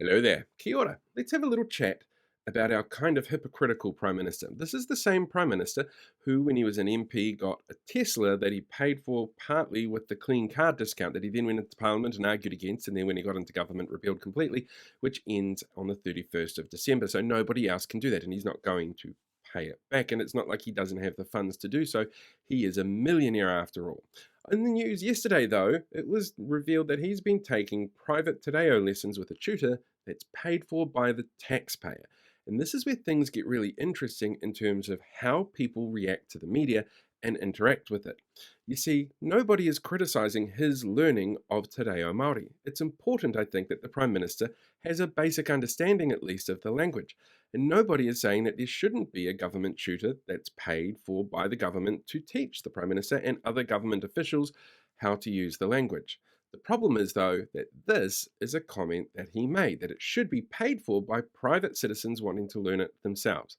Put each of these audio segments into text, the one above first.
Hello there. Kia ora. Let's have a little chat about our kind of hypocritical Prime Minister. This is the same Prime Minister who, when he was an MP, got a Tesla that he paid for partly with the clean car discount that he then went into Parliament and argued against, and then when he got into government, repealed completely, which ends on the 31st of December. So nobody else can do that, and he's not going to pay it back. And it's not like he doesn't have the funds to do so. He is a millionaire after all. In the news yesterday, though, it was revealed that he's been taking private Te Reo lessons with a tutor that's paid for by the taxpayer. And this is where things get really interesting in terms of how people react to the media and interact with it. You see, nobody is criticizing his learning of Te Reo Māori. It's important, I think, that the Prime Minister has a basic understanding, at least, of the language. And nobody is saying that there shouldn't be a government tutor that's paid for by the government to teach the Prime Minister and other government officials how to use the language. The problem is, though, that this is a comment that he made, that it should be paid for by private citizens wanting to learn it themselves.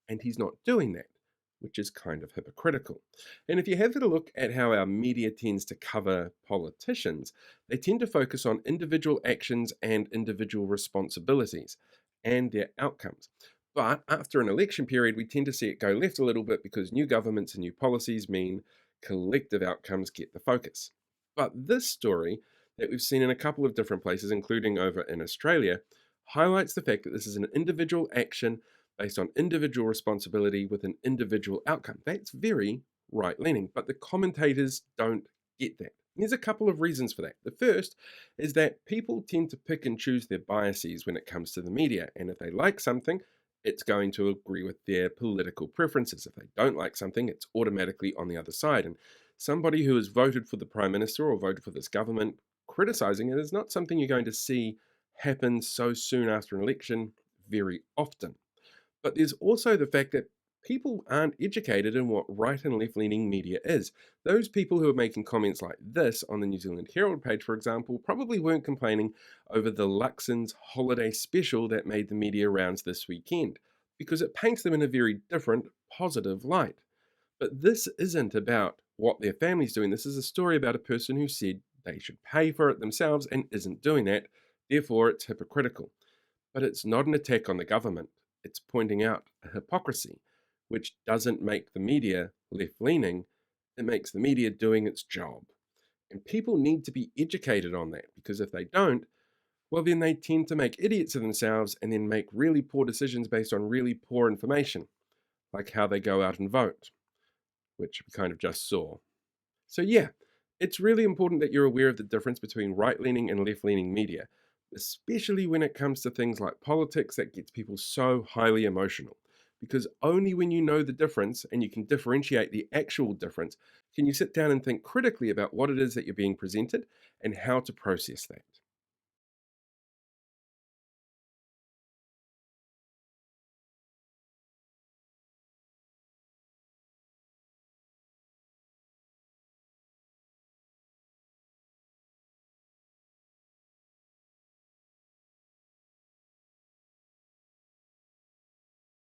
And he's not doing that, which is kind of hypocritical. And if you have a look at how our media tends to cover politicians, they tend to focus on individual actions and individual responsibilities and their outcomes. But after an election period, we tend to see it go left a little bit because new governments and new policies mean collective outcomes get the focus. But this story that we've seen in a couple of different places, including over in Australia, highlights the fact that this is an individual action based on individual responsibility with an individual outcome. That's very right leaning, but the commentators don't get that. And there's a couple of reasons for that. The first is that people tend to pick and choose their biases when it comes to the media, and if they like something, it's going to agree with their political preferences. If they don't like something, it's automatically on the other side. And somebody who has voted for the Prime Minister or voted for this government criticizing it is not something you're going to see happen so soon after an election very often. But there's also the fact that people aren't educated in what right and left leaning media is. Those people who are making comments like this on the New Zealand Herald page, for example, probably weren't complaining over the Luxon's holiday special that made the media rounds this weekend, because it paints them in a very different, positive light. But this isn't about what their family's doing. This is a story about a person who said they should pay for it themselves and isn't doing that. Therefore, it's hypocritical. But it's not an attack on the government. It's pointing out a hypocrisy, which doesn't make the media left leaning. It makes the media doing its job. And people need to be educated on that, because if they don't, well, then they tend to make idiots of themselves and then make really poor decisions based on really poor information, like how they go out and vote, which we kind of just saw. So, yeah, it's really important that you're aware of the difference between right leaning and left leaning media, especially when it comes to things like politics that gets people so highly emotional. Because only when you know the difference and you can differentiate the actual difference can you sit down and think critically about what it is that you're being presented and how to process that.